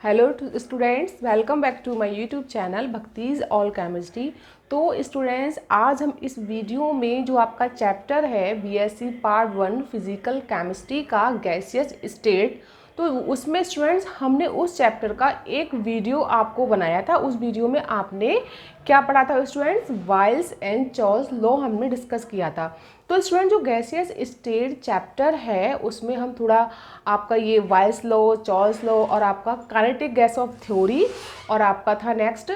Hello students, welcome back to my YouTube channel Bhakti's all chemistry. तो students, आज हम इस वीडियो में जो आपका चैप्टर है बीएससी पार्ट 1 फिजिकल केमिस्ट्री का गैसियस स्टेट, तो उसमें स्टूडेंट्स हमने उस चैप्टर का एक वीडियो आपको बनाया था। उस वीडियो में आपने क्या पढ़ा था students? Boyle's and Charles law हमने डिस्कस किया था। तो स्टूडेंट, जो गैसियस स्टेट चैप्टर है उसमें हम थोड़ा आपका ये वाइल्स लॉ, चार्ल्स लॉ और आपका काइनेटिक गैस ऑफ थ्योरी और आपका था नेक्स्ट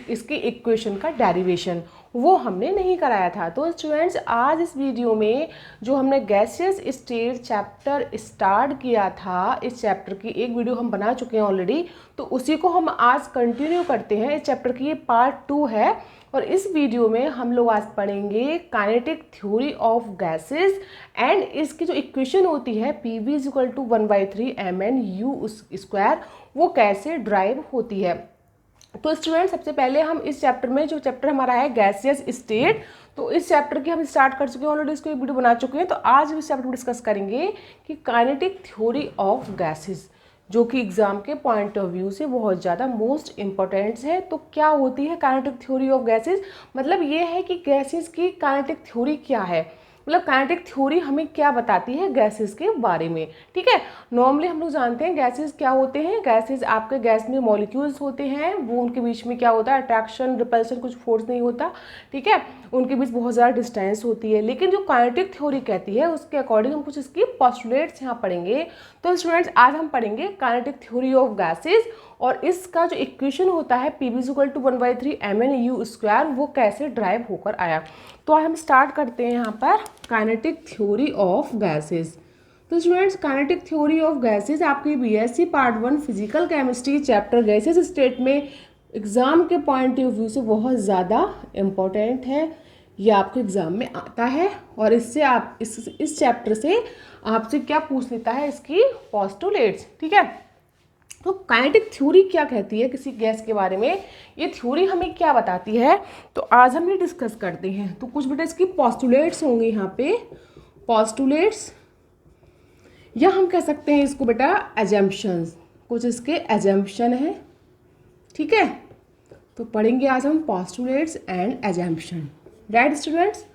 इसकी इक्वेशन का डेरिवेशन, वो हमने नहीं कराया था। तो स्टूडेंट्स, आज इस वीडियो में जो हमने गैसियस स्टेट चैप्टर स्टार्ट किया था, इस चैप्टर की एक वीडियो हम बना चुके हैं ऑलरेडी, तो उसी को हम आज कंटिन्यू करते हैं। इस चैप्टर की ये पार्ट 2 है और इस वीडियो में हम लोग आज पढ़ेंगे kinetic theory of gases and इसकी जो इक्वेशन होती है PV = 1/3 mn/u², वो कैसे ड्राइव होती है। तो स्टूडेंट, सबसे पहले हम इस चैप्टर में, जो चैप्टर हमारा है गैसियस स्टेट, तो इस चैप्टर की हम स्टार्ट कर चुके हैं ऑलरेडी, इसको एक वीडियो बना चुके हैं। तो आज इस चैप्टर में डिस्कस करेंगे कि काइनेटिक थ्योरी ऑफ गैसेस, जो कि एग्जाम के पॉइंट ऑफ व्यू से बहुत ज़्यादा मोस्ट इंपॉर्टेंट है। तो क्या होती है काइनेटिक थ्योरी ऑफ गैसेस? मतलब ये है कि गैसेस की काइनेटिक थ्योरी क्या है, मतलब काइनेटिक थ्योरी हमें क्या बताती है गैसेस के बारे में। ठीक है, नॉर्मली हम लोग जानते हैं गैसेस क्या होते हैं। गैसेस, आपके गैस में मॉलिक्यूल्स होते हैं, वो उनके बीच में क्या होता है, अट्रैक्शन रिपल्शन, कुछ फोर्स नहीं होता। ठीक है, उनके बीच बहुत ज़्यादा डिस्टेंस होती है। लेकिन जो काइनेटिक थ्योरी कहती है उसके अकॉर्डिंग हम कुछ इसकी पोस्टुलेट्स यहाँ पढ़ेंगे। तो स्टूडेंट्स, आज हम पढ़ेंगे काइनेटिक थ्योरी ऑफ गैसेस और इसका जो इक्वेशन होता है PV = 1/3 mn/u², वो कैसे ड्राइव होकर आया। तो आज हम स्टार्ट करते हैं यहाँ पर काइनेटिक थ्योरी ऑफ गैसेस। तो students, kinetic theory of gases आपकी BSc part 1 physical chemistry chapter gases state में एग्जाम के पॉइंट ऑफ व्यू से बहुत ज़्यादा इम्पोर्टेंट है। ये आपके एग्जाम में आता है और इससे आप इस चैप्टर से आपसे क्या पूछ लेता है, इसकी पोस्टुलेट्स। ठीक है, तो काइनेटिक थ्योरी क्या कहती है किसी गैस के बारे में, ये थ्योरी हमें क्या बताती है, तो आज हम ये डिस्कस करते हैं। तो कुछ बेटा इसकी पोस्टुलेट्स होंगे यहाँ पे, पोस्टुलेट्स, या हम कह सकते हैं इसको बेटा एजम्पशंस, कुछ इसके एजम्पशन है। ठीक है, तो पढ़ेंगे आज हम postulates and assumption. Right students,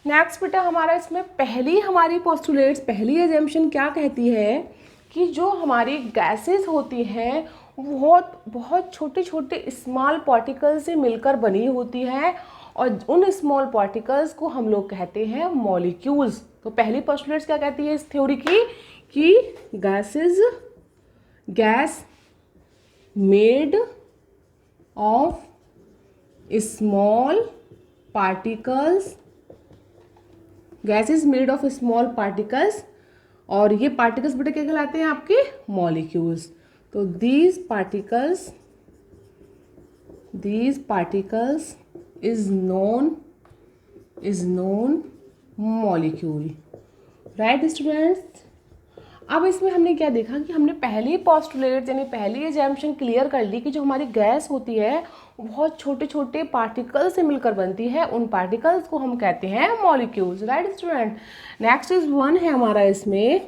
next बेटा हमारा इसमें पहली हमारी पोस्टुलेट्स, पहली एजम्पशन क्या कहती है कि जो हमारी गैसेस होती हैं बहुत बहुत छोटे छोटे स्मॉल पार्टिकल से मिलकर बनी होती है और उन स्मॉल पार्टिकल्स को हम लोग कहते हैं मॉलिक्यूल्स। तो पहली पोस्टुलेट्स क्या कहती है इस थ्योरी की कि gas made of small particles, gas is made of small particles, और ये पार्टिकल्स बेटे क्या कहलाते हैं आपके? मॉलिक्यूल्स। तो these particles is known molecule. Right students, अब इसमें हमने क्या देखा कि हमने पहली पोस्टुलेट यानी पहली एजम्पशन क्लियर कर ली कि जो हमारी गैस होती है वो बहुत छोटे छोटे पार्टिकल से मिलकर बनती है, उन पार्टिकल्स को हम कहते हैं molecules. Right student, next is one है हमारा इसमें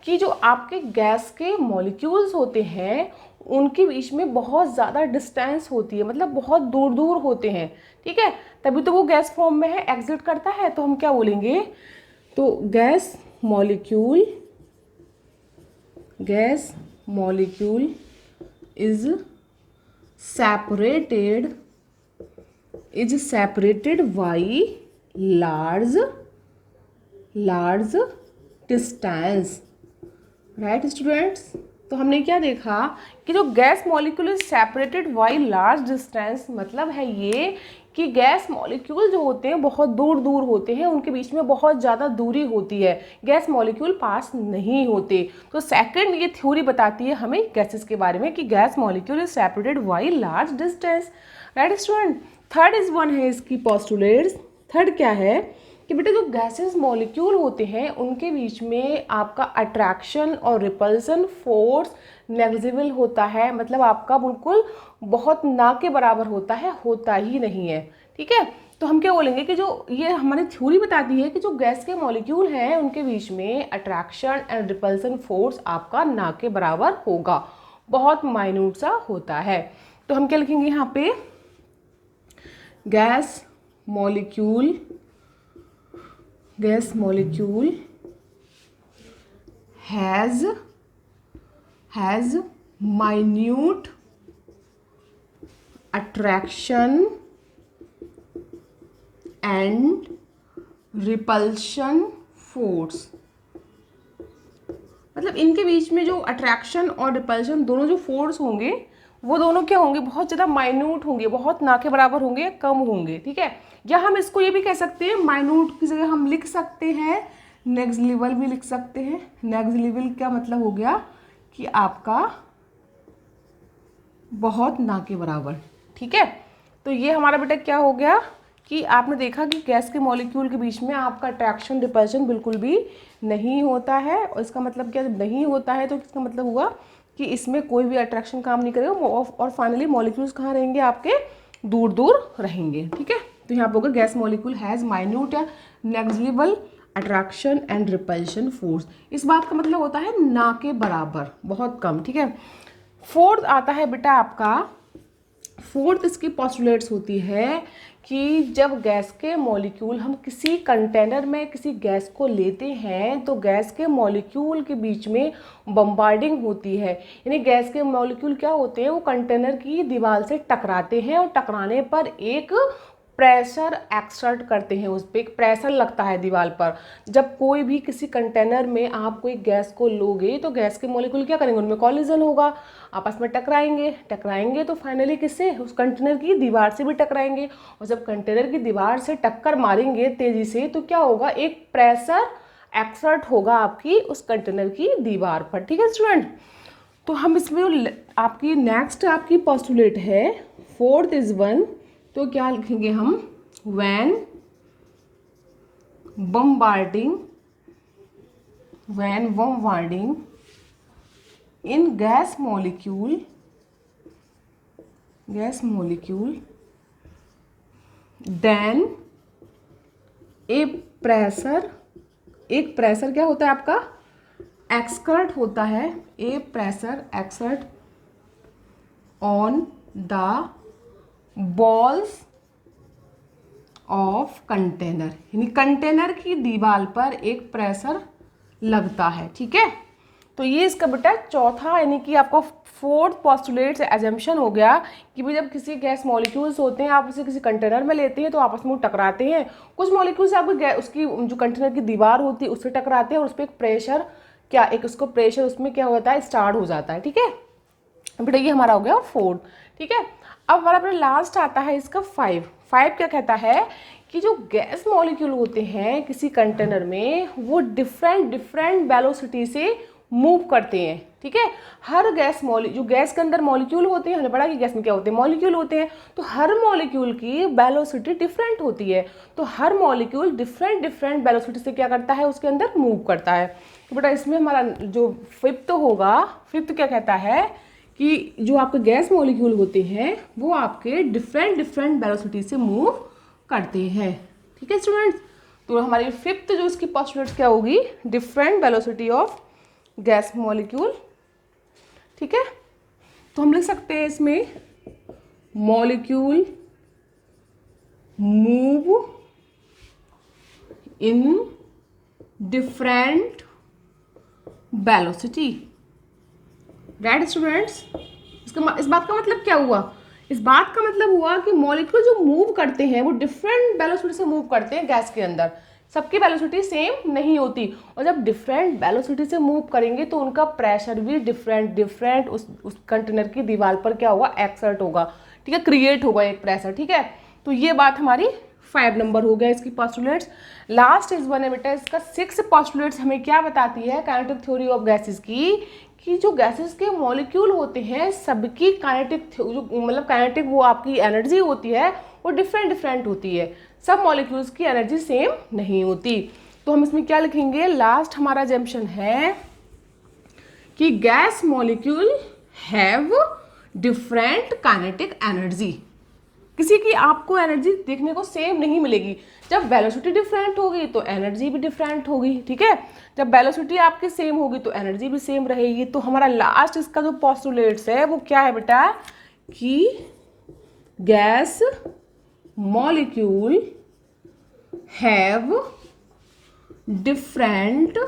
कि जो आपके गैस के मॉलिक्यूल्स होते हैं उनके बीच में बहुत ज़्यादा डिस्टेंस होती है, मतलब बहुत दूर दूर होते हैं। ठीक है, तभी तो वो गैस फॉर्म में है, एग्जिट करता है। तो हम क्या बोलेंगे, तो gas molecule is separated by large distance। Right students, तो हमने क्या देखा कि जो gas molecule is separated by large distance, मतलब है ये कि गैस मॉलिक्यूल जो होते हैं बहुत दूर दूर होते हैं, उनके बीच में बहुत ज़्यादा दूरी होती है, गैस मॉलिक्यूल पास नहीं होते। तो सेकंड ये थ्योरी बताती है हमें गैसेस के बारे में कि gas molecule is separated by large distance. Right student, third is one है इसकी पोस्टुलेट्स। थर्ड क्या है कि बेटा जो गैसेस मॉलिक्यूल होते हैं उनके बीच में आपका अट्रैक्शन और रिपल्सन फोर्स नेग्लिजिबल होता है, मतलब आपका बिल्कुल बहुत ना के बराबर होता है, होता ही नहीं है। ठीक है, तो हम क्या बोलेंगे कि जो ये हमारी थ्योरी बताती है कि जो गैस के मॉलिक्यूल हैं उनके बीच में अट्रैक्शन एंड रिपल्सन फोर्स आपका ना के बराबर होगा, बहुत माइन्यूट सा होता है। तो हम क्या लिखेंगे यहाँ पे, gas molecule has minute attraction and repulsion force. मतलब इनके बीच में जो अट्रैक्शन और रिपल्शन दोनों जो फोर्स होंगे वो दोनों क्या होंगे, बहुत ज़्यादा माइन्यूट होंगे, बहुत ना के बराबर होंगे, कम होंगे। ठीक है, या हम इसको ये भी कह सकते हैं, माइन्यूट की जगह हम लिख सकते हैं नेग्लिजिबल भी लिख सकते हैं। नेग्लिजिबल का मतलब हो गया कि आपका बहुत ना के बराबर। ठीक है, तो ये हमारा बेटा क्या हो गया कि आपने देखा कि गैस के मॉलिक्यूल के बीच में आपका अट्रैक्शन रिपल्शन बिल्कुल भी नहीं होता है। और इसका मतलब क्या, जब नहीं होता है तो इसका मतलब हुआ कि इसमें कोई भी अट्रैक्शन काम नहीं करेगा और फाइनली मॉलिक्यूल्स कहाँ रहेंगे, आपके दूर दूर रहेंगे। ठीक है, तो यहाँ पर होगा गैस मॉलिक्यूल हैज़ माइन्यूट या negligible attraction and repulsion force. इस बात का मतलब होता है ना के बराबर, बहुत कम। ठीक है, फोर्थ आता है बेटा आपका, फोर्थ इसकी पोस्टुलेट्स होती है कि जब गैस के मॉलिक्यूल हम किसी कंटेनर में किसी गैस को लेते हैं तो गैस के मॉलिक्यूल के बीच में बम्बार्डिंग होती है। यानी गैस के मॉलिक्यूल क्या होते हैं, वो कंटेनर की दीवार से टकराते हैं और टकराने पर एक प्रेशर एक्सर्ट करते हैं, उस पर एक प्रेशर लगता है दीवार पर। जब कोई भी किसी कंटेनर में आप कोई गैस को लोगे तो गैस के मॉलिक्यूल क्या करेंगे, उनमें कॉलिजन होगा, आपस में टकराएंगे तो फाइनली किससे, उस कंटेनर की दीवार से भी टकराएंगे। और जब कंटेनर की दीवार से टक्कर मारेंगे तेजी से तो क्या होगा, एक प्रेशर एक्सर्ट होगा आपकी उस कंटेनर की दीवार पर। ठीक है स्टूडेंट, तो हम इसमें आपकी नेक्स्ट आपकी पोस्टुलेट है, फोर्थ इज वन, तो क्या लिखेंगे हम, when bombarding in gas molecule then एक प्रेशर क्या होता है आपका, एक्सर्ट होता है, a pressure exert on the balls of container, यानी कंटेनर की दीवार पर एक प्रेशर लगता है। ठीक है, तो ये इसका बेटा चौथा यानी कि आपका फोर्थ पोस्टुलेट एजम्पशन हो गया कि भाई जब किसी गैस मॉलिक्यूल्स होते हैं, आप उसे किसी कंटेनर में लेते हैं तो आपस में टकराते हैं। कुछ मॉलिक्यूल्स आपको उसकी जो कंटेनर की दीवार होती है उससे टकराते हैं और उस पर एक प्रेशर उसको प्रेशर उसमें क्या होता है, स्टार्ट हो जाता है। ठीक है बेटा, ये हमारा हो गया फोर्थ। ठीक है, अब हमारा अपना लास्ट आता है इसका फाइव क्या कहता है कि जो गैस मॉलिक्यूल होते हैं किसी कंटेनर में वो डिफरेंट वेलोसिटी से मूव करते हैं। ठीक है, हर जो गैस के अंदर मॉलिक्यूल होते हैं, हमने पढ़ा कि गैस में क्या होते हैं, मॉलिक्यूल होते हैं, तो हर मॉलिक्यूल की वेलोसिटी डिफरेंट होती है। तो हर मॉलिक्यूल डिफरेंट वेलोसिटी से क्या करता है, उसके अंदर मूव करता है। तो बेटा इसमें हमारा जो फिफ्थ क्या कहता है कि जो आपके गैस मॉलिक्यूल होते हैं वो आपके डिफरेंट वेलोसिटी से मूव करते हैं। ठीक है स्टूडेंट्स, तो हमारी फिफ्थ जो इसकी पोस्टुलेट्स क्या होगी, different velocity of gas molecule. ठीक है, तो हम लिख सकते हैं इसमें molecule move in different velocity. Right students, इस बात का मतलब क्या हुआ, इस बात का मतलब हुआ कि मॉलिक्यूल जो मूव करते हैं वो डिफरेंट वेलोसिटी से मूव करते हैं गैस के अंदर, सबकी वेलोसिटी सेम नहीं होती। और जब डिफरेंट वेलोसिटी से मूव करेंगे तो उनका प्रेशर भी डिफरेंट उस कंटेनर की दीवार पर क्या होगा, एक्सर्ट होगा। ठीक है, क्रिएट होगा एक प्रेशर। ठीक है, तो ये बात हमारी 5 नंबर हो गया इसकी पोस्टुलेट्स। लास्ट इज वन है बेटा इसका 6 पोस्टुलेट्स हमें क्या बताती है काइनेटिक थ्योरी ऑफ गैसेस की, कि जो गैसेस के मॉलिक्यूल होते हैं सबकी काइनेटिक वो आपकी एनर्जी होती है वो डिफरेंट होती है, सब मॉलिक्यूल्स की एनर्जी सेम नहीं होती। तो हम इसमें क्या लिखेंगे, लास्ट हमारा जंक्शन है कि gas molecule have different kinetic energy. किसी की आपको एनर्जी देखने को सेम नहीं मिलेगी। जब वेलोसिटी डिफरेंट होगी तो एनर्जी भी डिफरेंट होगी, ठीक है। जब वेलोसिटी आपकी सेम होगी तो एनर्जी भी सेम रहेगी। तो हमारा लास्ट इसका जो पोस्टुलेट्स है वो क्या है बेटा, कि gas molecule have different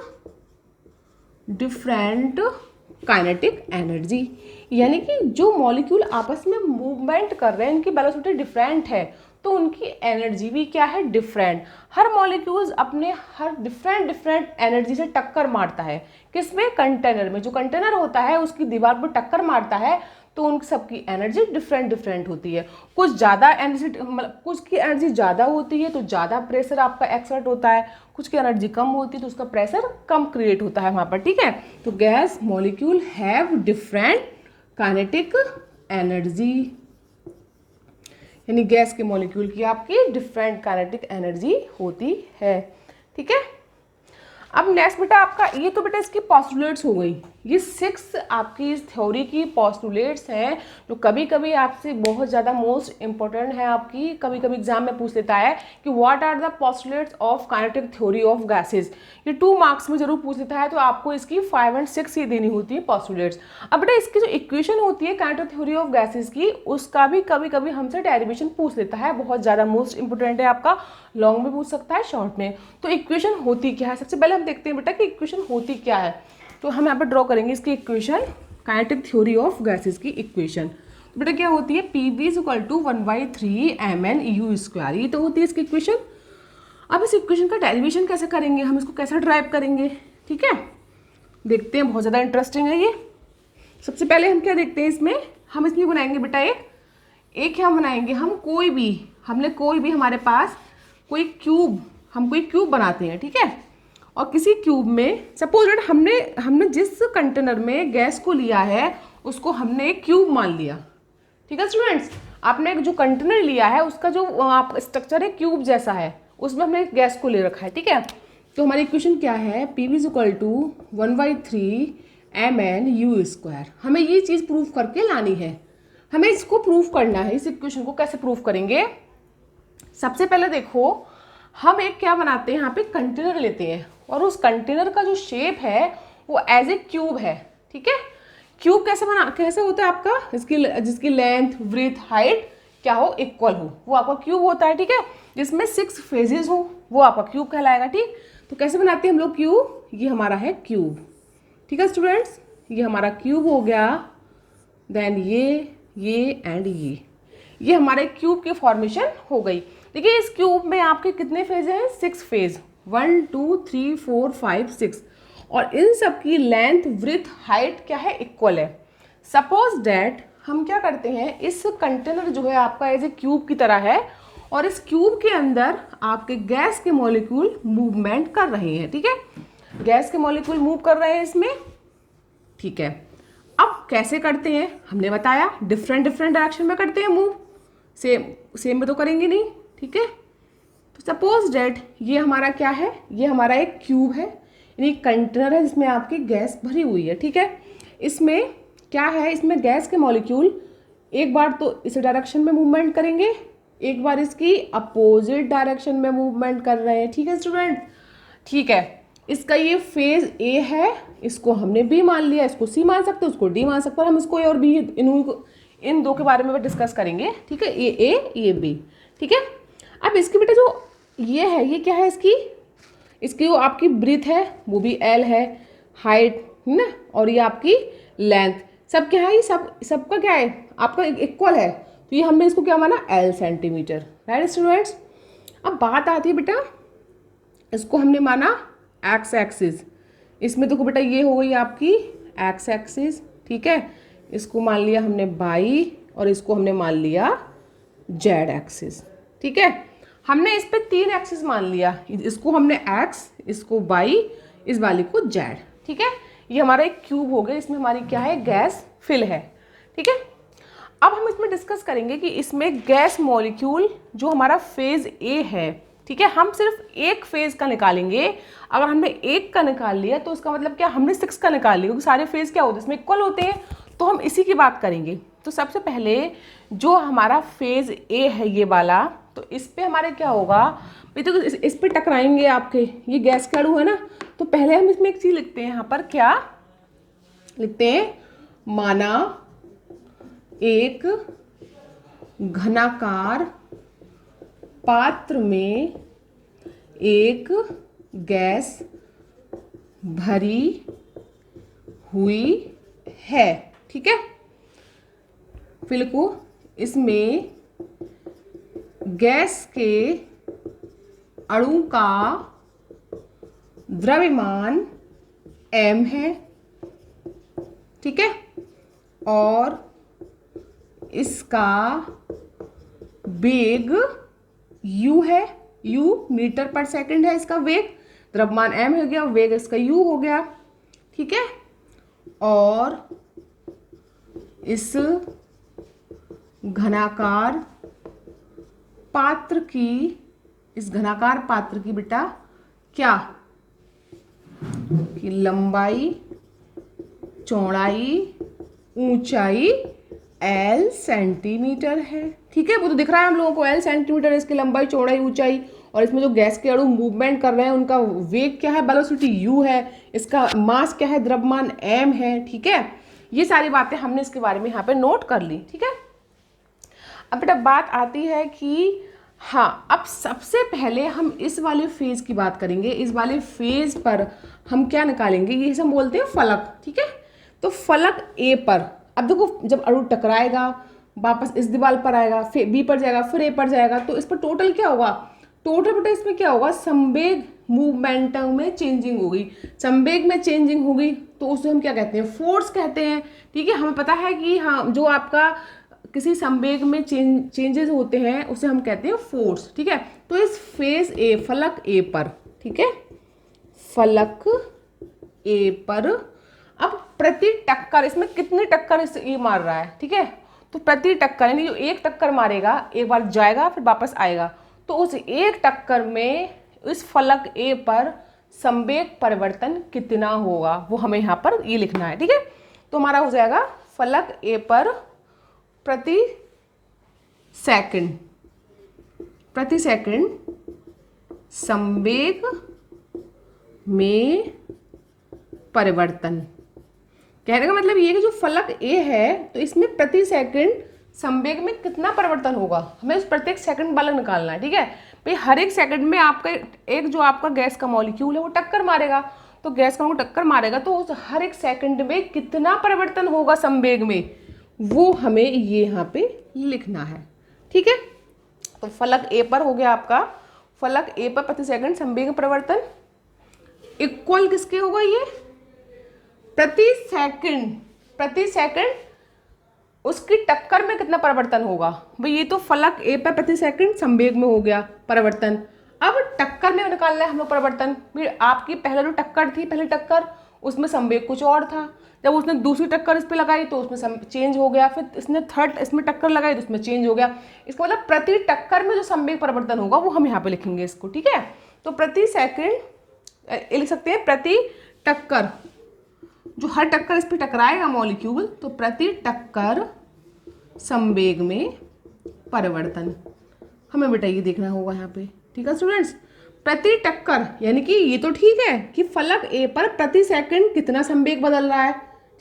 kinetic energy, यानी कि जो मॉलिक्यूल आपस में मूवमेंट कर रहे हैं इनकी वेलोसिटी डिफरेंट है तो उनकी एनर्जी भी क्या है, डिफरेंट। हर मॉलिक्यूल्स अपने हर डिफरेंट एनर्जी से टक्कर मारता है, किसमें, कंटेनर में। जो कंटेनर होता है उसकी दीवार पर टक्कर मारता है तो उन सबकी एनर्जी डिफरेंट होती है। कुछ ज़्यादा एनर्जी, मतलब कुछ की एनर्जी ज़्यादा होती है तो ज़्यादा प्रेशर आपका एक्सर्ट होता है, कुछ की एनर्जी कम होती है तो उसका प्रेशर कम क्रिएट होता है वहाँ पर, ठीक है। तो gas molecule have different kinetic energy, यानी गैस के मॉलिक्यूल की आपकी डिफरेंट काइनेटिक एनर्जी होती है, ठीक है। अब नेक्स्ट बेटा आपका, ये तो बेटा इसकी पोस्टुलेट्स हो गई। ये 6 आपकी इस थ्योरी की पोस्टुलेट्स हैं जो कभी कभी आपसे बहुत ज़्यादा मोस्ट इंपॉर्टेंट है आपकी, कभी कभी एग्जाम में पूछ लेता है कि what are the postulates of kinetic theory of gases. ये 2 मार्क्स में जरूर पूछ लेता है, तो आपको इसकी 5 और 6 ही देनी होती है पोस्टुलेट्स। अब बेटा इसकी जो इक्वेशन होती है काइनेटिक थ्योरी ऑफ गैसेज की, उसका भी कभी कभी हमसे डेरिवेशन पूछ लेता है, बहुत ज़्यादा मोस्ट इंपॉर्टेंट है आपका, लॉन्ग में पूछ सकता है, शॉर्ट में। तो इक्वेशन होती क्या है, सबसे पहले हम देखते हैं बेटा कि इक्वेशन होती क्या है। तो हम यहाँ पर ड्रॉ करेंगे इसकी equation, kinetic theory of gases की इक्वेशन। तो बेटा क्या होती है, PV = 1/3 mn/u², ये तो होती है इसकी इक्वेशन। अब इस इक्वेशन का डेरिवेशन कैसे करेंगे, हम इसको कैसे ड्राइव करेंगे, ठीक है, देखते हैं, बहुत ज़्यादा इंटरेस्टिंग है ये। सबसे पहले हम क्या देखते हैं इसमें, हम इसमें बनाएंगे बेटा एक हम बनाएंगे, हमने कोई भी हमारे पास कोई क्यूब, हम कोई क्यूब बनाते हैं, ठीक है। और किसी क्यूब में सपोज दैट हमने जिस कंटेनर में गैस को लिया है उसको हमने एक क्यूब मान लिया, ठीक है स्टूडेंट्स। आपने जो कंटेनर लिया है उसका जो स्ट्रक्चर है क्यूब जैसा है, उसमें हमने गैस को ले रखा है, ठीक है। तो हमारी इक्वेशन क्या है, PV = 1/3 mn/u²। हमें ये चीज़ प्रूफ करके लानी है, हमें इसको प्रूफ करना है। इस इक्वेशन को कैसे प्रूफ करेंगे, सबसे पहले देखो हम एक क्या बनाते हैं, यहाँ पे कंटेनर लेते हैं और उस कंटेनर का जो शेप है वो एज ए क्यूब है, ठीक है। क्यूब कैसे होता है आपका, जिसकी लेंथ, ब्रेथ, हाइट क्या हो, इक्वल हो, वो आपका क्यूब होता है, ठीक है। जिसमें 6 फेजेस हो वो आपका क्यूब कहलाएगा, ठीक। तो कैसे बनाते हैं हम लोग क्यूब, ये हमारा है क्यूब, ठीक है स्टूडेंट्स, ये हमारा क्यूब हो गया। देन ये एंड ये हमारे क्यूब की फॉर्मेशन हो गई। देखिए इस क्यूब में आपके कितने फेज हैं, 6 फेज, 1 2 3 4 5 6, और इन सब की लेंथ, ब्रेथ, हाइट क्या है, इक्वल है। सपोज डैट हम क्या करते हैं, इस कंटेनर जो है आपका एज ए क्यूब की तरह है और इस क्यूब के अंदर आपके गैस के मॉलिक्यूल मूवमेंट कर रहे हैं, ठीक है। गैस के मॉलिक्यूल मूव कर रहे हैं इसमें, ठीक है। अब कैसे करते हैं, हमने बताया डिफरेंट डायरेक्शन में करते हैं मूव, सेम में तो करेंगे नहीं, ठीक है। तो सपोज डैट ये हमारा क्या है, ये हमारा एक क्यूब है, यानी कंटेनर है जिसमें आपकी गैस भरी हुई है, ठीक है। इसमें क्या है, इसमें गैस के मॉलिक्यूल एक बार तो इस डायरेक्शन में मूवमेंट करेंगे, एक बार इसकी अपोजिट डायरेक्शन में मूवमेंट कर रहे हैं, ठीक है स्टूडेंट, ठीक है। इसका ये फेज ए है, इसको हमने बी मान लिया, इसको सी मान सकते, उसको डी मान सकते, और हम इसको ए और बी इन दो के बारे में डिस्कस करेंगे, ठीक है, ये बी, ठीक है। अब इसकी बेटा जो ये है, ये क्या है, इसकी जो आपकी ब्रीथ है वो भी एल है, हाइट है ना, और ये आपकी लेंथ, सब क्या है, ये सबका क्या है आपका इक्वल है, तो ये हमने इसको क्या माना, एल सेंटीमीटर, राइट स्टूडेंट्स। अब बात आती है बेटा, इसको हमने माना एक्स एक्सिस, इसमें देखो बेटा ये हो गई आपकी एक्स एक्सिस, ठीक है। इसको मान लिया हमने बाई और इसको हमने मान लिया जेड एक्सिस, ठीक है। हमने इस पे 3 एक्सिस मान लिया, इसको हमने एक्स, इसको बाई, इस वाली को जेड, ठीक है। ये हमारा एक क्यूब हो गया, इसमें हमारी क्या है, गैस फिल है, ठीक है। अब हम इसमें डिस्कस करेंगे कि इसमें गैस मॉलिक्यूल जो हमारा फेज ए है, ठीक है, हम सिर्फ एक फेज का निकालेंगे। अगर हमने एक का निकाल लिया तो उसका मतलब क्या, हमने 6 का निकाल लिया, क्योंकि सारे फेज क्या होते हैं इसमें इक्वल होते हैं, तो हम इसी की बात करेंगे, तो सबसे पहले जो हमारा फेज ए है ये वाला, तो इस पे हमारे क्या होगा भाई, तो इस पे टकराएंगे आपके, ये गैस के अणु है ना। तो पहले हम इसमें एक चीज लिखते हैं, यहाँ पर क्या लिखते हैं, माना एक घनाकार पात्र में एक गैस भरी हुई है, ठीक है। फिर को इसमें गैस के अणु का द्रव्यमान m है, ठीक है, और इसका वेग u है, u मीटर पर सेकंड है इसका वेग, द्रव्यमान m हो गया, वेग इसका u हो गया, ठीक है। और इस घनाकार पात्र की बेटा क्या कि लंबाई, चौड़ाई, ऊंचाई L सेंटीमीटर है, ठीक है। वो तो दिख रहा है हम लोगों को, L सेंटीमीटर है इसकी लंबाई, चौड़ाई, ऊंचाई, और इसमें जो गैस के अणु मूवमेंट कर रहे हैं उनका वेग क्या है, वेलोसिटी u है, इसका मास क्या है, द्रव्यमान m है, ठीक है। ये सारी बातें हमने इसके बारे में यहाँ पे नोट कर ली, ठीक है। अब बेटा बात आती है कि हाँ, अब सबसे पहले हम इस वाले फेज की बात करेंगे। इस वाले फेज पर हम क्या निकालेंगे, ये हम बोलते हैं फलक, ठीक है। तो फलक ए पर अब देखो, जब अणु टकराएगा वापस इस दीवार पर आएगा, फिर बी पर जाएगा, फिर ए पर जाएगा, तो इस पर टोटल क्या होगा, टोटल बेटा इसमें क्या होगा, संवेग मूवमेंटम में चेंजिंग होगी, संवेग में चेंजिंग होगी, तो उसे हम क्या कहते हैं, फोर्स कहते हैं, ठीक है। हमें पता है कि हाँ, जो आपका किसी संवेग में चेंजेस होते हैं उसे हम कहते हैं फोर्स, ठीक है। तो इस फेज ए, फलक ए पर, ठीक है, फलक ए पर अब प्रति टक्कर, इसमें कितनी टक्कर इस ये मार रहा है, ठीक है। तो प्रति टक्कर यानी जो एक टक्कर मारेगा, एक बार जाएगा फिर वापस आएगा, तो उस एक टक्कर में इस फलक ए पर संवेग परिवर्तन कितना होगा, वो हमें यहाँ पर ये लिखना है, ठीक है। तो हमारा हो जाएगा फलक ए पर प्रति सेकंड संवेग में परिवर्तन। कहने का मतलब ये कि जो फलक ए है, तो इसमें प्रति सेकंड संवेग में कितना परिवर्तन होगा, हमें उस प्रत्येक सेकंड वाला निकालना है, ठीक है भाई। हर एक सेकंड में आपका एक जो आपका गैस का मॉलिक्यूल है वो टक्कर मारेगा, तो गैस का टक्कर मारेगा, तो उस हर एक सेकंड में कितना परिवर्तन होगा संवेग में, वो हमें ये यहाँ पे लिखना है, ठीक है। तो फलक ए पर हो गया आपका, फलक ए पर प्रति सेकंड संवेग परिवर्तन इक्वल किसके होगा, ये प्रति सेकंड उसकी टक्कर में कितना परिवर्तन होगा भाई। ये तो फलक ए पर प्रति सेकंड संवेग में हो गया परिवर्तन। अब टक्कर में निकालना है हम लोग परिवर्तन। फिर आपकी पहले जो टक्कर थी, पहली टक्कर, उसमें संवेग कुछ और था, जब उसने दूसरी टक्कर इस पे लगाई तो उसमें चेंज हो गया, फिर इसने थर्ड इसमें टक्कर लगाई तो उसमें चेंज हो गया। इसका मतलब प्रति टक्कर में जो संवेग परिवर्तन होगा वो हम यहाँ पे लिखेंगे इसको, ठीक है। तो प्रति सेकंड लिख सकते हैं प्रति टक्कर, जो हर टक्कर इस पे टकराएगा मॉलिक्यूल, तो प्रति टक्कर संवेग में परिवर्तन हमें बेटा ये देखना होगा यहाँ पे, ठीक है स्टूडेंट्स। प्रति टक्कर यानी कि ये तो ठीक है कि फलक ए पर प्रति सेकंड कितना संवेग बदल रहा है,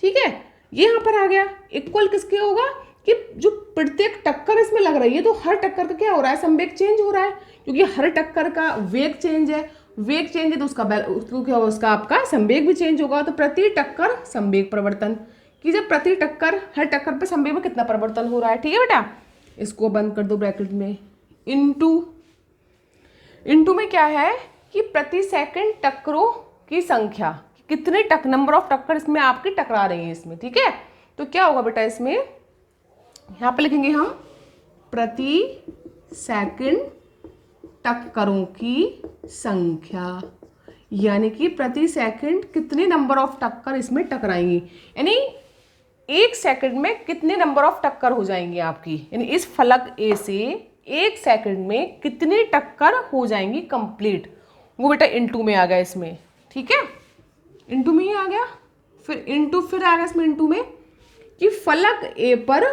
ठीक है, ये यहाँ पर आ गया। इक्वल किसके होगा कि जो प्रत्येक टक्कर इसमें लग रही है, तो हर टक्कर का क्या हो रहा है, संवेग चेंज हो रहा है, क्योंकि हर टक्कर का वेग चेंज है, वेग चेंज है तो उसका आपका संवेग भी चेंज होगा। तो प्रति टक्कर संवेग परिवर्तन कि जब प्रति टक्कर हर टक्कर पे संवेग में कितना परिवर्तन हो रहा है, ठीक है बेटा। इसको बंद कर दो ब्रैकेट में, इनटू में क्या है कि प्रति सेकंड टक्करों की संख्या, कितने नंबर ऑफ टक्कर इसमें आपकी टकरा रही है इसमें, ठीक है। तो क्या होगा बेटा, इसमें यहाँ पे लिखेंगे हम प्रति सेकंड टक्करों की संख्या, यानी कि प्रति सेकंड कितने नंबर ऑफ टक्कर इसमें टकराएंगी, यानी एक सेकंड में कितने नंबर ऑफ टक्कर हो जाएंगी आपकी, यानी इस फलक ए से एक सेकंड में कितनी टक्कर हो जाएंगी कंप्लीट, वो बेटा इनटू में आ गया इसमें, ठीक है, इनटू में ही आ गया। फिर इनटू फिर आ गया इसमें इनटू में कि फलक ए पर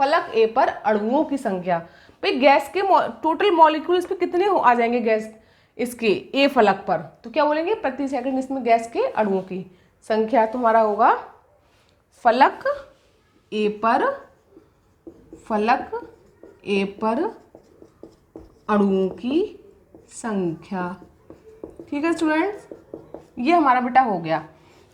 फलक ए पर अणुओं की संख्या। भाई गैस के टोटल मॉलिक्यूल्स पे कितने आ जाएंगे गैस इसके ए फलक पर, तो क्या बोलेंगे प्रति सेकंड इसमें गैस के अणुओं की संख्या। तुम्हारा होगा फलक ए पर अणुओं की संख्या। ठीक है स्टूडेंट्स, ये हमारा बेटा हो गया।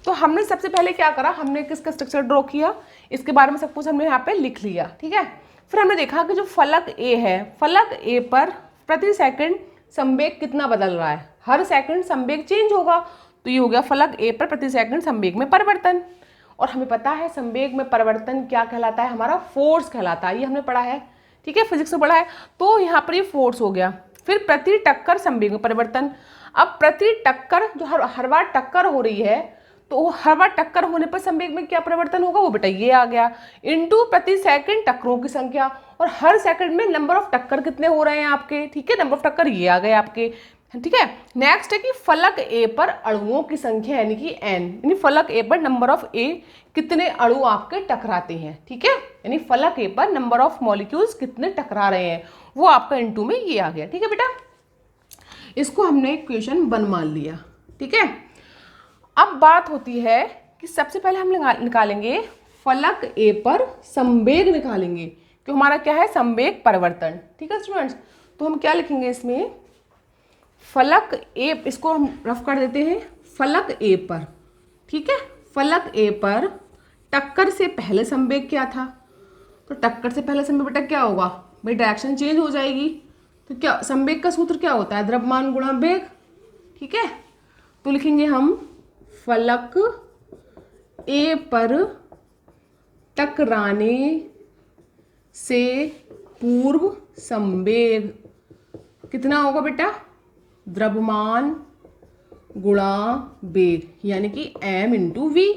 तो हमने सबसे पहले क्या करा, हमने किसका स्ट्रक्चर ड्रॉ किया, इसके बारे में सब कुछ हमने यहाँ पे लिख लिया। ठीक है, फिर हमने देखा कि जो फलक ए है, फलक ए पर प्रति सेकंड संवेग कितना बदल रहा है, हर सेकंड संवेग चेंज होगा। तो ये हो गया फलक ए पर प्रति सेकंड संवेग में परिवर्तन। और हमें पता है संवेग में परिवर्तन क्या कहलाता है, हमारा फोर्स कहलाता है, ये हमने पढ़ा है। ठीक है, फिजिक्स में पढ़ा है। तो यहाँ पर ये फोर्स हो गया। फिर प्रति टक्कर संवेग में परिवर्तन। अब प्रति टक्कर जो हर बार टक्कर हो रही है, तो हर बार टक्कर होने पर संवेग में क्या परिवर्तन होगा, वो बेटा ये आ गया, इनटू प्रति सेकंड टक्करों की संख्या। और हर सेकंड में नंबर ऑफ टक्कर कितने हो रहे हैं आपके। ठीक है, नंबर ऑफ टक्कर ये आ गए आपके। ठीक है, नेक्स्ट है कि फलक ए पर अणुओं की संख्या यानी कि एन, यानी फलक ए पर नंबर ऑफ ए कितने अणु आपके टकराते हैं। ठीक है, यानी फलक ए पर नंबर ऑफ मॉलिक्यूल्स कितने टकरा रहे हैं, वो आपका इनटू में ये आ गया। ठीक है बेटा, इसको हमने क्वेश्चन 1 मान लिया। ठीक है, अब बात होती है कि सबसे पहले हम निकालेंगे फलक ए पर संवेग निकालेंगे, कि हमारा क्या है संवेग परिवर्तन। ठीक है स्टूडेंट्स, तो हम क्या लिखेंगे इसमें, फलक ए, इसको हम रफ कर देते हैं, फलक ए पर। ठीक है, फलक ए पर टक्कर से पहले संवेग क्या था, तो टक्कर से पहले संवेग बेटा क्या होगा, भाई डायरेक्शन चेंज हो जाएगी। तो क्या संवेग का सूत्र क्या होता है, द्रव्यमान गुणा वेग। ठीक है, तो लिखेंगे हम फलक ए पर टकराने से पूर्व संवेग कितना होगा बेटा, द्रव्यमान गुणा वेग, यानी कि m इंटू वी।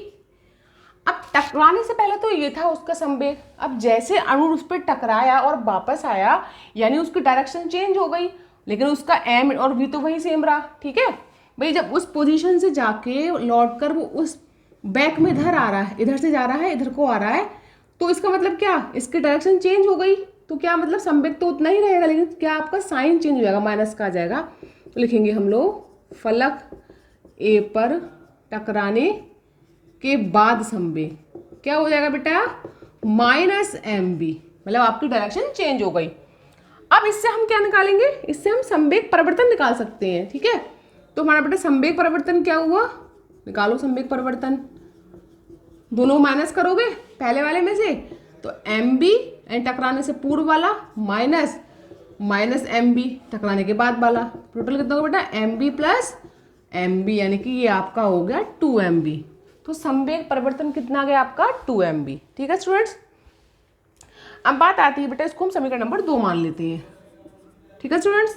अब टकराने से पहले तो ये था उसका संवेग, अब जैसे अणु उस पर टकराया और वापस आया, यानी उसकी डायरेक्शन चेंज हो गई, लेकिन उसका m और v तो वही सेम रहा। ठीक है भाई, जब उस पोजीशन से जाके लौट कर वो उस बैक में इधर आ रहा है, इधर से जा रहा है इधर को आ रहा है, तो इसका मतलब क्या, इसकी डायरेक्शन चेंज हो गई। तो क्या मतलब संवेग तो उतना ही रहेगा, लेकिन क्या आपका साइन चेंज हो जाएगा, माइनस का आ जाएगा। तो लिखेंगे हम लोग फलक ए पर टकराने के बाद संवेग क्या हो जाएगा बेटा, माइनस एम बी, मतलब आपकी डायरेक्शन चेंज हो गई। अब इससे हम क्या निकालेंगे, इससे हम संवेग परिवर्तन निकाल सकते हैं। ठीक है, तो हमारा बेटा संवेग परिवर्तन क्या हुआ, निकालो संवेग परिवर्तन, दोनों माइनस करोगे पहले वाले में से, तो एम बी एंड टकराने से पूर्व वाला माइनस एम बी टकराने के बाद वाला, टोटल कितना होगा बेटा M B plus M B, यानी कि ये आपका हो गया 2 एम बी। तो संवेग परिवर्तन कितना आ गया आपका 2 एम बी। ठीक है स्टूडेंट्स, अब बात आती है बेटा, इसको हम समीकरण नंबर 2 मान लेते हैं। ठीक है स्टूडेंट्स,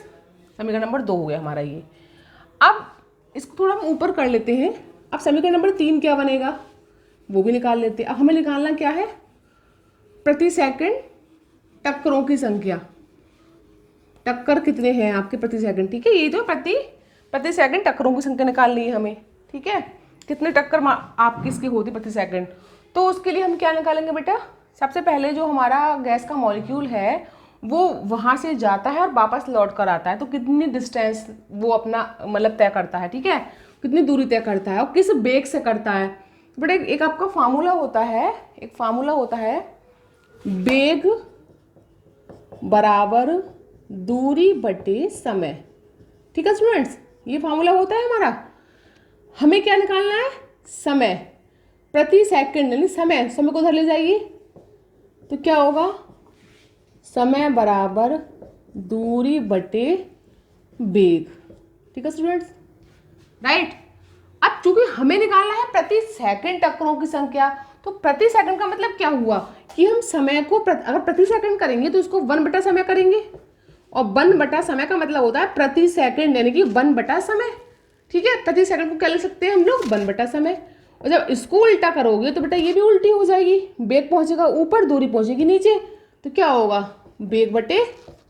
समीकरण नंबर 2 हो गया हमारा ये। अब इसको थोड़ा हम ऊपर कर लेते हैं। अब समीकरण नंबर 3 क्या बनेगा, वो भी निकाल लेते हैं। अब हमें निकालना क्या है, प्रति सेकंड टक्करों की संख्या, टक्कर कितने हैं आपके प्रति सेकंड। ठीक है, ये तो प्रति सेकंड टक्करों की संख्या निकालनी है हमें। ठीक है, कितने टक्कर आपकी इसकी होती प्रति सेकंड, तो उसके लिए हम क्या निकालेंगे बेटा, सबसे पहले जो हमारा गैस का मॉलिक्यूल है वो वहाँ से जाता है और वापस लौट कर आता है, तो कितनी डिस्टेंस वो अपना मतलब तय करता है। ठीक है, कितनी दूरी तय करता है और किस वेग से करता है। बेटा एक आपका फार्मूला होता है, वेग बराबर दूरी बटे समय। ठीक है स्टूडेंट्स, ये फार्मूला होता है हमारा। हमें क्या निकालना है, समय प्रति सेकंड, यानी समय को उधर ले जाइए, तो क्या होगा, समय बराबर दूरी बटे वेग। ठीक है स्टूडेंट्स, राइट। अब चूंकि हमें निकालना है प्रति सेकंड टक्करों की संख्या, तो प्रति सेकंड का मतलब क्या हुआ कि हम समय को अगर प्रति सेकंड करेंगे तो इसको 1 बटा समय करेंगे, और 1 बटा समय का मतलब होता है प्रति सेकंड, यानी कि 1 बटा समय। ठीक है, प्रति सेकंड को क्या लिख सकते हैं हम लोग, 1 बटा समय। और जब इसको उल्टा करोगे तो बेटा ये भी उल्टी हो जाएगी, वेग पहुंचेगा ऊपर, दूरी पहुंचेगी नीचे, तो क्या होगा, वेग बटे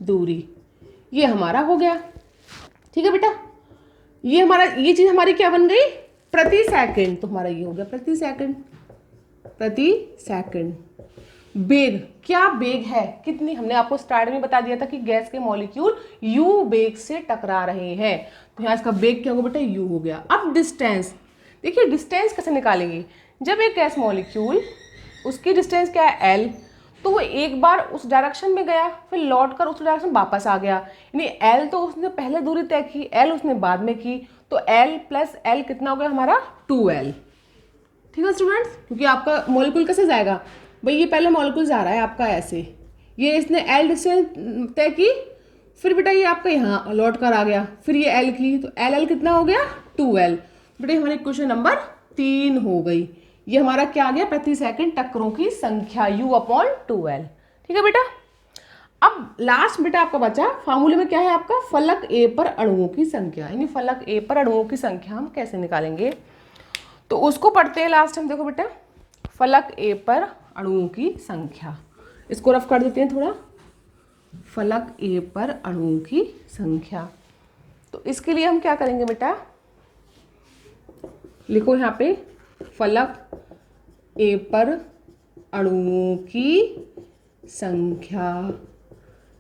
दूरी। ये हमारा हो गया। ठीक है बेटा, ये चीज हमारी क्या बन गई, प्रति सेकंड। तो हमारा ये हो गया प्रति सेकंड। बेग, क्या बेग है, कितनी, हमने आपको स्टार्ट में बता दिया था कि गैस के मॉलिक्यूल u बेग से टकरा रहे हैं, तो यहाँ इसका बेग क्या होगा बेटा, u हो गया। अब डिस्टेंस, देखिए डिस्टेंस कैसे निकालेंगे, जब एक गैस मॉलिक्यूल, उसकी डिस्टेंस क्या है l, तो वो एक बार उस डायरेक्शन में गया, फिर लौट कर उस डायरेक्शन वापस आ गया, यानी l तो उसने पहले दूरी तय की, l उसने बाद में की, तो l प्लस l कितना हो गया हमारा 2l। ठीक है स्टूडेंट्स, क्योंकि आपका मॉलिक्यूल कैसे जाएगा भाई, ये पहले मॉलिक्यूल जा रहा है आपका ऐसे, ये इसने l डिस्टेंस तय की, फिर बेटा ये आपका यहाँ लौट कर आ गया, फिर ये l की, तो l कितना हो गया 2l। बेटा हमारे क्वेश्चन नंबर 3 हो गई, ये हमारा क्या आ गया, प्रति सेकंड टक्करों की संख्या u/2l। ठीक है बेटा। अब लास्ट बेटा आपका बचा, फार्मूले में क्या है आपका, फलक A पर अणुओं की संख्या, यानी फलक A पर अणुओं की संख्या हम कैसे निकालेंगे, तो उसको पढ़ते हैं लास्ट हम। देखो बेटा, फलक A पर अणुओं की संख्या, इसको रफ कर देते हैं थोड़ा, फलक A पर अणुओं की संख्या। तो इसके लिए हम क्या करेंगे बेटा, लिखो यहाँ पे फलक A पर अणुओं की संख्या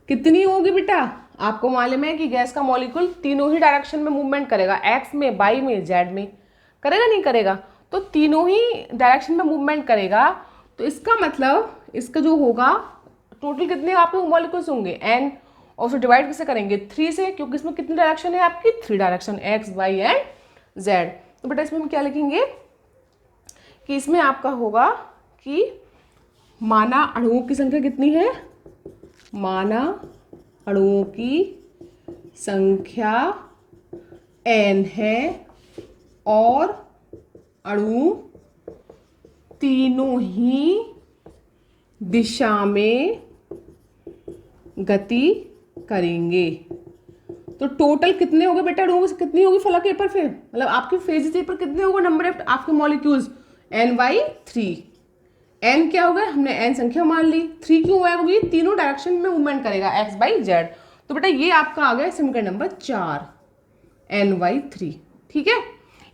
कितनी होगी बेटा, आपको मालूम है कि गैस का मॉलिक्यूल तीनों ही डायरेक्शन में मूवमेंट करेगा, एक्स में, वाई में, जेड में, करेगा नहीं करेगा, तो तीनों ही डायरेक्शन में मूवमेंट करेगा, तो इसका मतलब इसका जो होगा टोटल कितने आपके मॉलिक्यूल्स होंगे n, और फिर डिवाइड कैसे करेंगे 3 से, क्योंकि इसमें कितनी डायरेक्शन है आपकी, 3 direction, X Y and Z. तो बेटा इसमें हम क्या लिखेंगे कि इसमें आपका होगा कि माना अणुओं की संख्या कितनी है, माना अणुओं की संख्या n है, और अणु तीनों ही दिशा में गति करेंगे। तो टोटल कितने हो गए बेटा अणुओं, कितनी होगी फलक A पर, फिर मतलब आपके फेजेस A पर कितने होगा नंबर ऑफ आपके मॉलिक्यूल्स, n/3। n क्या होगा, हमने n संख्या मान ली, 3 क्यों हुआ, क्योंकि तीनों डायरेक्शन में मूवमेंट करेगा, x बाई जेड। तो बेटा ये आपका आ गया समीकरण नंबर 4, n/3। ठीक है,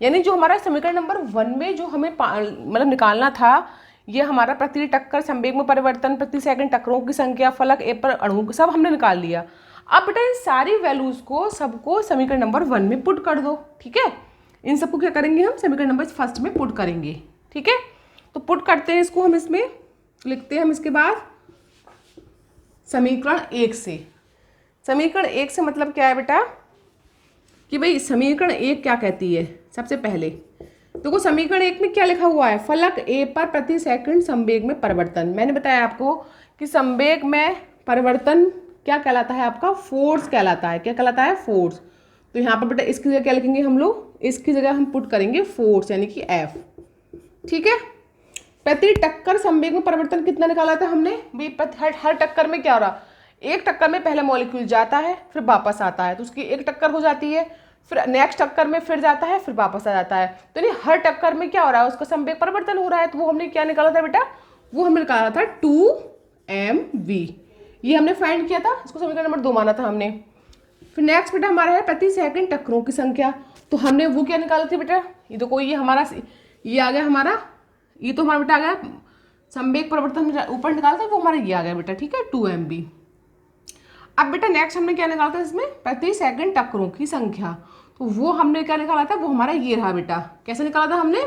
यानी जो हमारा समीकरण नंबर 1 में जो हमें मतलब निकालना था, ये हमारा प्रति टक्कर, संवेग में परिवर्तन, प्रति सेकंड टक्करों की संख्या, फलक A पर अणु, सब हमने निकाल लिया। अब बेटा इन सारी वैल्यूज को सबको समीकरण नंबर 1 में पुट कर दो। ठीक है, इन सबको क्या करेंगे हम समीकरण नंबर 1 में पुट करेंगे। ठीक है, तो पुट करते हैं इसको हम, इसमें लिखते हैं हम इसके बाद समीकरण 1 से। समीकरण 1 से मतलब क्या है बेटा कि भाई समीकरण 1 क्या कहती है, सबसे पहले देखो समीकरण 1 में क्या लिखा हुआ है, फलक A पर प्रति सेकंड संवेग में परिवर्तन। मैंने बताया आपको कि संवेग में परिवर्तन क्या कहलाता है आपका, फोर्स कहलाता है। क्या कहलाता है, फोर्स। तो यहाँ पर बेटा इसकी जगह क्या लिखेंगे हम लोग, इसकी जगह हम पुट करेंगे फोर्स, यानी कि F। ठीक है, प्रति टक्कर संवेग में परिवर्तन कितना निकाला था हमने भाई, हर टक्कर में क्या हो रहा, एक टक्कर में पहले मॉलिक्यूल जाता है फिर वापस आता है, तो उसकी एक टक्कर हो जाती है, फिर नेक्स्ट टक्कर में फिर जाता है फिर वापस आ जाता है, तो नहीं हर टक्कर में क्या हो रहा है, उसका संवेग परिवर्तन हो रहा है। तो वो हमने क्या निकाला था बेटा, वो हमने निकाला था 2mv, ये हमने फाइंड किया था, इसको समीकरण नंबर 2 माना था हमने। फिर नेक्स्ट बेटा हमारा है प्रति सेकंड टक्करों की संख्या, तो हमने वो क्या निकाली थी बेटा, ये तो कोई ये हमारा ये आ गया हमारा, ये तो हमारा बेटा आ गया संवेग परिवर्तन ऊपर निकाला था, वो हमारा ये आ गया बेटा। ठीक है, 2mv। अब बेटा नेक्स्ट हमने क्या निकाला था इसमें, प्रति सेकंड टक्करों की संख्या, तो वो हमने क्या निकाला था, वो हमारा ये रहा बेटा। कैसे निकाला था हमने,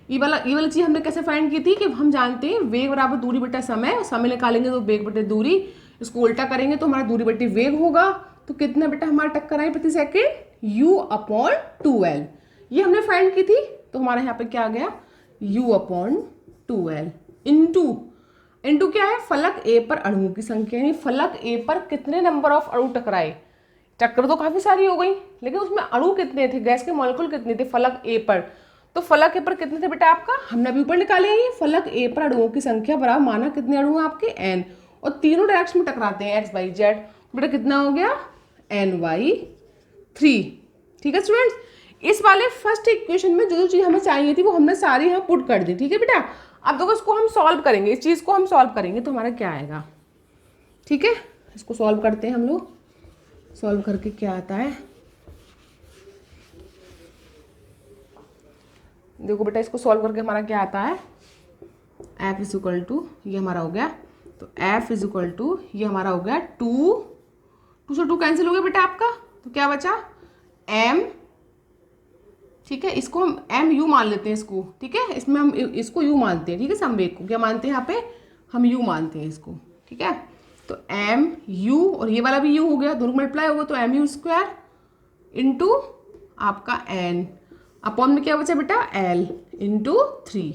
ये वाली चीज हमने कैसे फाइंड की थी कि हम जानते हैं वेग बराबर दूरी बटा समय, समय निकालेंगे तो वेग बटे दूरी, इसको उल्टा करेंगे तो हमारा दूरी बटे वेग होगा। तो कितना बेटा हमारा टक्कर आई प्रति सेकंड, u/2l, ये हमने फाइंड की थी। तो हमारे यहाँ पे क्या आ गया, u/2l इंटू क्या है, फलक A पर अणुओं की संख्या, यानी फलक A पर कितने नंबर ऑफ अणु टकराए। टक्कर तो काफी सारी हो गई, लेकिन उसमें अणु कितने थे, गैस के मॉलिक्यूल कितने थे फलक A पर, तो फलक A पर कितने थे बेटा आपका, हमने अभी ऊपर निकाले हैं। फलक A पर अणुओं की संख्या बराबर माना कितने अणु हैं आपके n, और तीनों डायरेक्शन में टकराते हैं x y z, बेटा कितना हो गया n/3। ठीक है स्टूडेंट्स, इस वाले फर्स्ट इक्वेशन में जो जो चीज हमें चाहिए थी वो हमने सारी यहाँ पुट कर दी। ठीक है बेटा, अब देखो इसको हम सॉल्व करेंगे, इस चीज को हम सॉल्व करेंगे तो हमारा क्या आएगा। ठीक है, इसको सॉल्व करते हैं हम लोग, सॉल्व करके क्या आता है, देखो बेटा इसको सॉल्व करके हमारा क्या आता है, F = ये हमारा हो गया तो F इज इक्वल टू, ये हमारा हो गया 2 से 2 कैंसिल हो गया बेटा आपका, तो क्या बचा M, ठीक है, इसको हम एम यू मान लेते हैं इसको, ठीक है, इसमें हम इसको यू मानते हैं, ठीक है, संवेग को क्या मानते हैं यहाँ पे, हम यू मानते हैं इसको, ठीक है। तो एम यू और ये वाला भी यू हो गया, दोनों मल्टीप्लाई होगा, तो एम यू स्क्वायर इंटू आपका एन अपॉन में क्या बचा बेटा एल इंटू 3,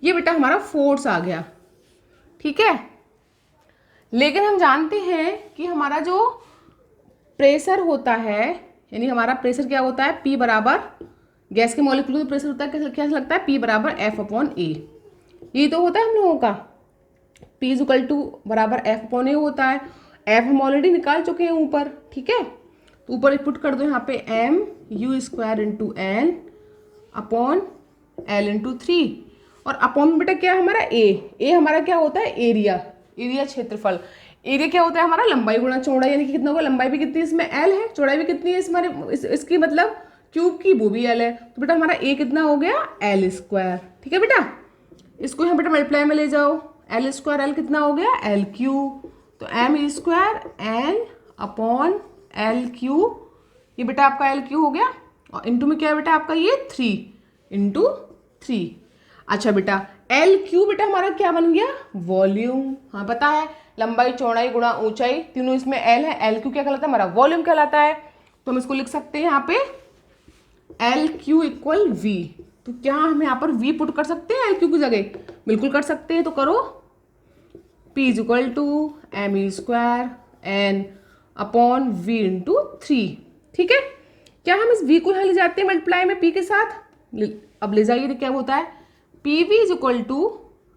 ये बेटा हमारा फोर्स आ गया, ठीक है। लेकिन हम जानते हैं कि हमारा जो प्रेशर होता है, यानी हमारा प्रेशर क्या होता है, P बराबर गैस के मॉलिक्यूल का प्रेशर होता है, क्या लगता है, P बराबर F अपॉन ए, ये तो होता है हम लोगों का, P इज इक्वल टू बराबर F अपॉन ए होता है। F हम ऑलरेडी निकाल चुके हैं ऊपर, ठीक है, तो ऊपर पुट कर दो यहाँ पे M U square into N upon L into 3, और अपॉन में बेटा क्या है हमारा ए हमारा क्या होता है एरिया क्षेत्रफल, एरिया क्या होता है हमारा लंबाई गुणा चौड़ाई, यानी कि कितना होगा, लंबाई भी कितनी है इसमें एल है, चौड़ाई भी कितनी है इसकी मतलब क्यूब की वो भी एल है, तो बेटा हमारा ए कितना हो गया एल स्क्वायर, ठीक है बेटा। इसको यहाँ बेटा मल्टीप्लाई में ले जाओ, एल स्क्वायर एल कितना हो गया एल क्यूब, तो M square N upon L cube, ये बेटा आपका एल क्यूब हो गया, और इंटू में क्या है बेटा आपका ये 3 इंटू 3। अच्छा बेटा एल क्यू बेटा हमारा क्या बन गया वॉल्यूम, हाँ पता है लंबाई चौड़ाई गुणा ऊंचाई तीनों इसमें एल है, एल क्यू क्या कहलाता है हमारा वॉल्यूम कहलाता है, तो हम इसको लिख सकते हैं यहाँ पे एल क्यू इक्वल वी, तो क्या हम यहाँ पर वी पुट कर सकते हैं एल क्यू की जगह, बिल्कुल कर सकते हैं, तो करो P is equal to M E square N upon V into 3, ठीक है। क्या हम इस v को यहाँ ले जाते हैं मल्टीप्लाई में p के साथ, अब ले जाइए, तो क्या होता है P V is equal two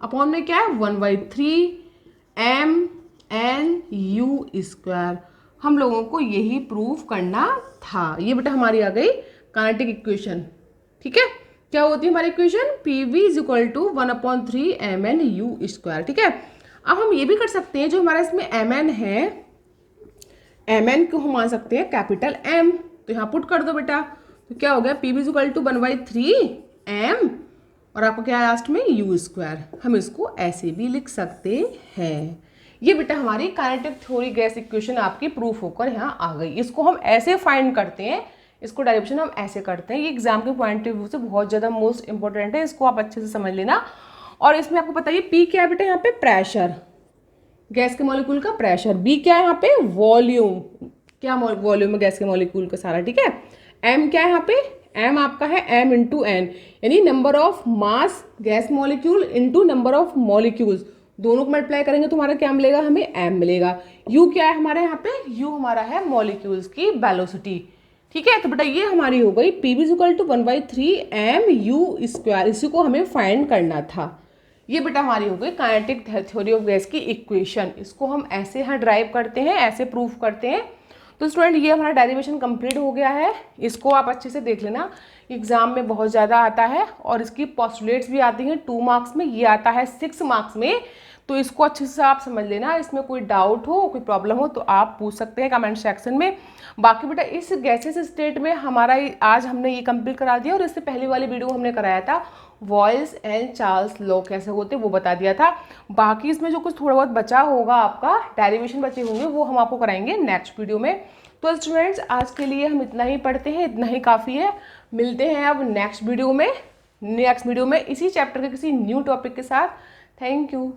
upon में क्या है 1/3 एम एन यू स्क्वायर, हम लोगों को यही प्रूव करना था। ये बेटा हमारी आ गई काइनेटिक इक्वेशन, ठीक है। क्या होती है हमारी equation P V is equal to 1/3 M N U square, ठीक है। अब हम ये भी कर सकते हैं, जो हमारा इसमें एम एन है, एम एन को हम मान सकते हैं कैपिटल एम, तो यहाँ पुट कर दो बेटा, तो क्या हो गया P V is equal to 1/3 M और आपको क्या है लास्ट में यू स्क्वायर, हम इसको ऐसे भी लिख सकते हैं। ये बेटा हमारी काइनेटिक थ्योरी गैस इक्वेशन आपकी प्रूफ होकर यहाँ आ गई। इसको हम ऐसे फाइंड करते हैं, इसको डायरेक्शन हम ऐसे करते हैं, ये एग्जाम के पॉइंट ऑफ व्यू से बहुत ज़्यादा मोस्ट इंपॉर्टेंट है, इसको आप अच्छे से समझ लेना। और इसमें आपको पता है पी क्या है बेटा यहाँ पे प्रेशर, गैस के मॉलिक्यूल का प्रेशर, बी क्या है यहाँ पे वॉल्यूम, क्या वॉल्यूम है गैस के मॉलिक्यूल का सारा, ठीक है। एम क्या है यहाँ पे, एम आपका है एम इंटू एन, यानी number of mass gas molecule into number of molecules, दोनों को मल्टीप्लाई करेंगे तो हमारा क्या मिलेगा, हमें एम मिलेगा। यू क्या है हमारे यहाँ पे, यू हमारा है मॉलिक्यूल्स की वेलोसिटी, ठीक है। तो बेटा ये हमारी हो गई P V equal to 1/3 M U square, इसी को हमें फाइंड करना था। ये बेटा हमारी हो गई काइनेटिक थ्योरी ऑफ गैस की इक्वेशन, इसको हम ऐसे यहाँ ड्राइव करते हैं, ऐसे प्रूफ करते हैं। तो स्टूडेंट ये हमारा डेरिवेशन कंप्लीट हो गया है, इसको आप अच्छे से देख लेना, एग्जाम में बहुत ज़्यादा आता है और इसकी पोस्टुलेट्स भी आती हैं 2 मार्क्स में, ये आता है 6 मार्क्स में, तो इसको अच्छे से आप समझ लेना। इसमें कोई डाउट हो कोई प्रॉब्लम हो तो आप पूछ सकते हैं कमेंट सेक्शन में। बाकी बेटा इस गैसेस स्टेट में हमारा आज हमने ये कंप्लीट करा दिया, और इससे पहले वाली वीडियो हमने कराया था वॉल्स एंड चार्ल्स लॉ कैसे होते वो बता दिया था। बाकी इसमें जो कुछ थोड़ा बहुत बचा होगा आपका डेरिवेशन बचे होंगे वो हम आपको कराएंगे नेक्स्ट वीडियो में। तो स्टूडेंट्स आज के लिए हम इतना ही पढ़ते हैं, इतना ही काफ़ी है। मिलते हैं अब नेक्स्ट वीडियो में इसी चैप्टर के किसी न्यू टॉपिक के साथ। Thank you.